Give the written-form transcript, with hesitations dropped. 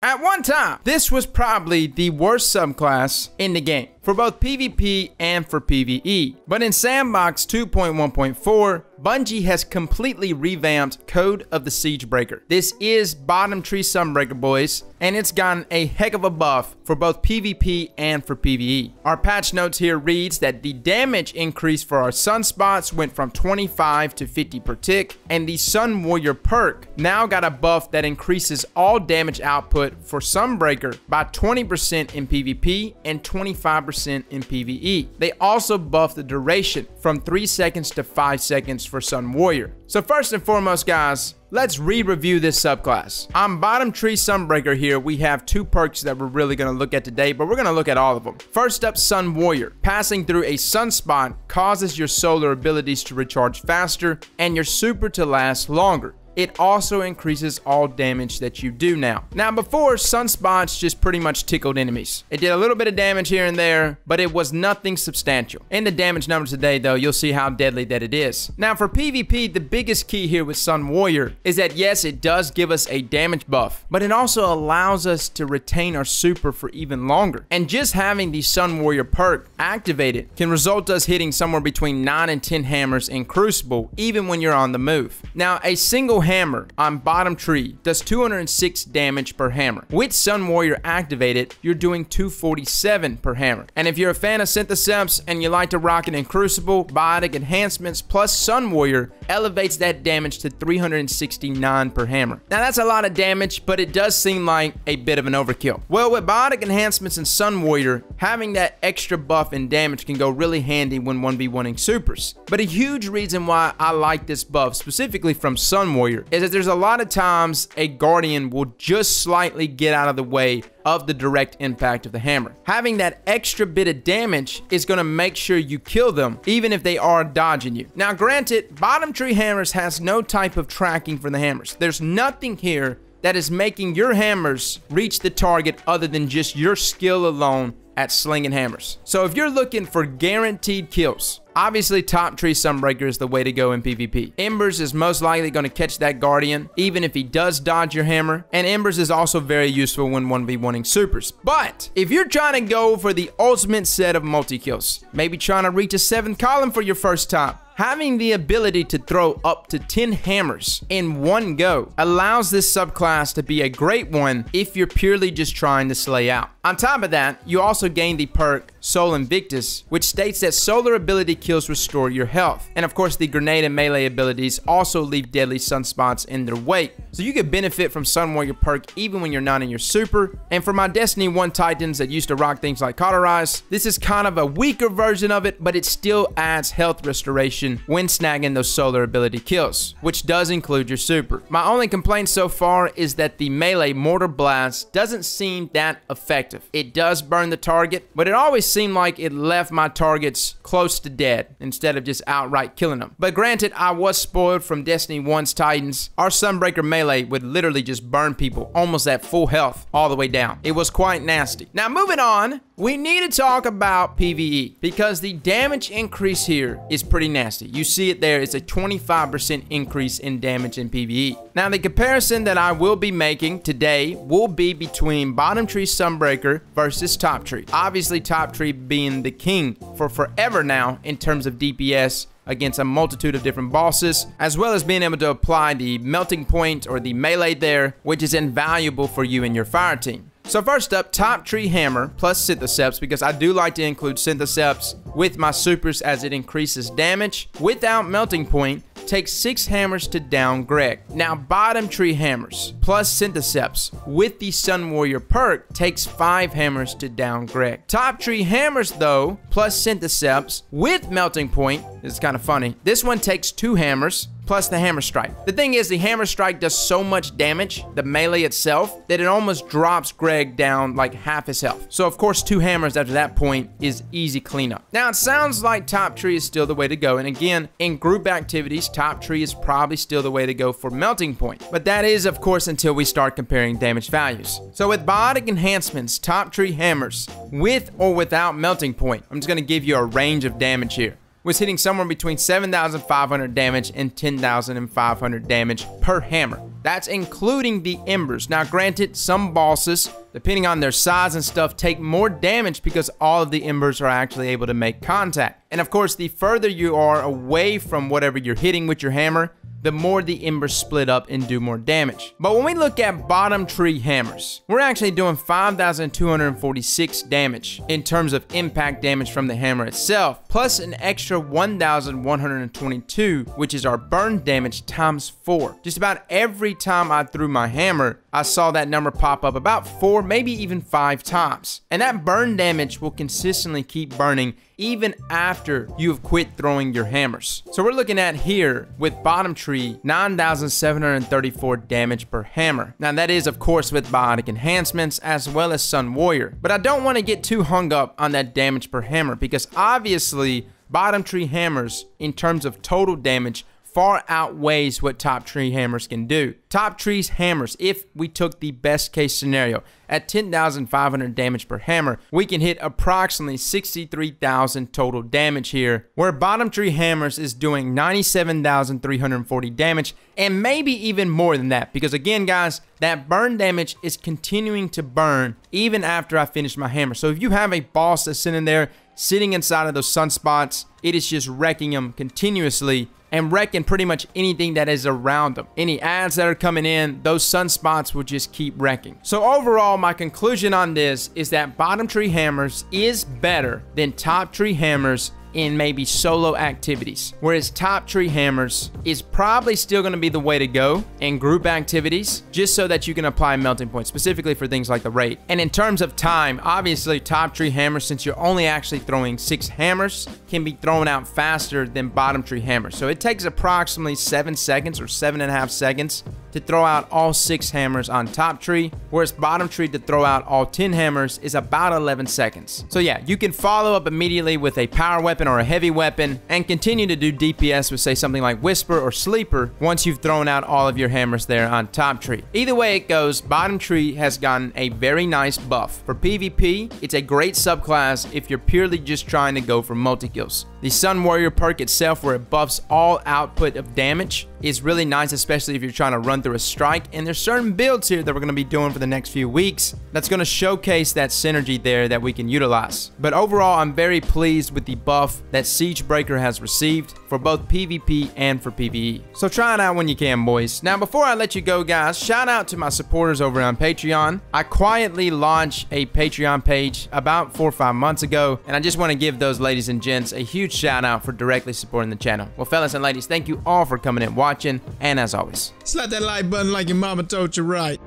At one time, this was probably the worst subclass in the game for both PvP and for PvE. But in Sandbox 2.1.4, Bungie has completely revamped Code of the Siegebreaker. This is bottom tree Sunbreaker, boys, and it's gotten a heck of a buff for both PvP and for PvE. Our patch notes here reads that the damage increase for our sunspots went from 25 to 50 per tick, and the Sun Warrior perk now got a buff that increases all damage output for Sunbreaker by 20% in PvP and 25% in PvE. They also buffed the duration from 3 seconds to 5 seconds for Sun Warrior. So first and foremost, guys, let's re-review this subclass. On bottom tree Sunbreaker here, we have 2 perks that we're really going to look at today, but we're going to look at all of them. First up, Sun Warrior. Passing through a sunspot causes your solar abilities to recharge faster and your super to last longer. It also increases all damage that you do now. Now, before, sunspots just pretty much tickled enemies. It did a little bit of damage here and there, but it was nothing substantial. In the damage numbers today, though, you'll see how deadly that it is. Now, for PvP, the biggest key here with Sun Warrior is that, yes, it does give us a damage buff, but it also allows us to retain our super for even longer. And just having the Sun Warrior perk activated can result us hitting somewhere between 9 and 10 hammers in Crucible, even when you're on the move. Now, a single hammer on bottom tree does 206 damage per hammer. With Sun Warrior activated, you're doing 247 per hammer. And if you're a fan of Syntheseps and you like to rock it in Crucible, biotic enhancements plus Sun Warrior elevates that damage to 369 per hammer. Now that's a lot of damage, but it does seem like a bit of an overkill. Well, with biotic enhancements and Sun Warrior, having that extra buff and damage can go really handy when 1v1ing supers. But a huge reason why I like this buff, specifically from Sun Warrior, is that there's a lot of times a Guardian will just slightly get out of the way of the direct impact of the hammer. Having that extra bit of damage is going to make sure you kill them, even if they are dodging you. Now, granted, bottom tree hammers has no type of tracking for the hammers. There's nothing here that is making your hammers reach the target other than just your skill alone at slinging hammers. So if you're looking for guaranteed kills, obviously top tree Sunbreaker is the way to go in PvP. Embers is most likely going to catch that Guardian, even if he does dodge your hammer, and Embers is also very useful when 1v1ing supers. But if you're trying to go for the ultimate set of multi-kills, maybe trying to reach a 7th column for your first time, having the ability to throw up to 10 hammers in one go allows this subclass to be a great one if you're purely just trying to slay out. On top of that, you also gain the perk Sol Invictus, which states that solar ability kills restore your health. And of course, the grenade and melee abilities also leave deadly sunspots in their wake. So you can benefit from Sun Warrior perk even when you're not in your super. And for my Destiny 1 Titans that used to rock things like Cauterize, this is kind of a weaker version of it, but it still adds health restoration when snagging those solar ability kills, which does include your super. My only complaint so far is that the melee Mortar Blast doesn't seem that effective. It does burn the target, but it always seemed like it left my targets close to dead instead of just outright killing them. But granted, I was spoiled from Destiny 1's Titans. Our Sunbreaker melee would literally just burn people almost at full health all the way down. It was quite nasty. Now moving on, we need to talk about PvE because the damage increase here is pretty nasty. You see it there, it's a 25% increase in damage in PvE. Now the comparison that I will be making today will be between bottom tree Sunbreaker versus top tree. Obviously top tree being the king for forever now in terms of DPS against a multitude of different bosses, as well as being able to apply the melting point or the melee there, which is invaluable for you and your fire team. So first up, top tree hammer plus Syntheseps, because I do like to include Syntheseps with my supers as it increases damage. Without melting point, takes 6 hammers to down Greg. Now bottom tree hammers plus Syntheseps with the Sun Warrior perk takes 5 hammers to down Greg. Top tree hammers though plus Syntheseps with melting point, it's kind of funny, this one takes 2 hammers plus the hammer strike. The thing is, the hammer strike does so much damage, the melee itself, that it almost drops Greg down like half his health. So of course 2 hammers after that point is easy cleanup. Now it sounds like top tree is still the way to go, and again, in group activities, top tree is probably still the way to go for melting point. But that is of course until we start comparing damage values. So with biotic enhancements, top tree hammers with or without melting point, I'm just gonna give you a range of damage here. was hitting somewhere between 7,500 damage and 10,500 damage per hammer. That's including the embers. Now granted, some bosses, depending on their size and stuff, take more damage because all of the embers are actually able to make contact. And of course, the further you are away from whatever you're hitting with your hammer, the more the embers split up and do more damage. But when we look at bottom tree hammers, we're actually doing 5,246 damage in terms of impact damage from the hammer itself, plus an extra 1,122, which is our burn damage times 4. Just about every time I threw my hammer, I saw that number pop up about 4, maybe even 5 times. And that burn damage will consistently keep burning even after you have quit throwing your hammers. So we're looking at here with bottom tree 9,734 damage per hammer. Now that is of course with biotic enhancements as well as Sun Warrior, but I don't want to get too hung up on that damage per hammer because obviously bottom tree hammers in terms of total damage far outweighs what top tree hammers can do. Top tree's hammers, if we took the best case scenario, at 10,500 damage per hammer, we can hit approximately 63,000 total damage here, where bottom tree hammers is doing 97,340 damage, and maybe even more than that, because again guys, that burn damage is continuing to burn even after I finish my hammer. So if you have a boss that's sitting there, sitting inside of those sunspots, it is just wrecking them continuously and wrecking pretty much anything that is around them. Any ads that are coming in, those sunspots will just keep wrecking. So overall, my conclusion on this is that bottom tree hammers is better than top tree hammers in maybe solo activities, whereas top tree hammers is probably still going to be the way to go in group activities, just so that you can apply melting points specifically for things like the raid. And in terms of time, obviously top tree hammers, since you're only actually throwing 6 hammers, can be thrown out faster than bottom tree hammers. So it takes approximately 7 seconds or 7.5 seconds to throw out all 6 hammers on top tree, whereas bottom tree to throw out all 10 hammers is about 11 seconds. So yeah, you can follow up immediately with a power weapon or a heavy weapon and continue to do DPS with say something like Whisper or Sleeper once you've thrown out all of your hammers there on top tree. Either way it goes, bottom tree has gotten a very nice buff. For PvP, it's a great subclass if you're purely just trying to go for multi-kills. The Sun Warrior perk itself, where it buffs all output of damage, is really nice, especially if you're trying to run through a strike. And there's certain builds here that we're going to be doing for the next few weeks that's going to showcase that synergy there that we can utilize. But overall, I'm very pleased with the buff that Siegebreaker has received for both PvP and for PvE. So try it out when you can, boys. Now, before I let you go, guys, shout out to my supporters over on Patreon. I quietly launched a Patreon page about 4 or 5 months ago, and I just want to give those ladies and gents a huge shout out for directly supporting the channel. Well, fellas and ladies, thank you all for coming and watching, and as always, slap that like button like your mama told you right.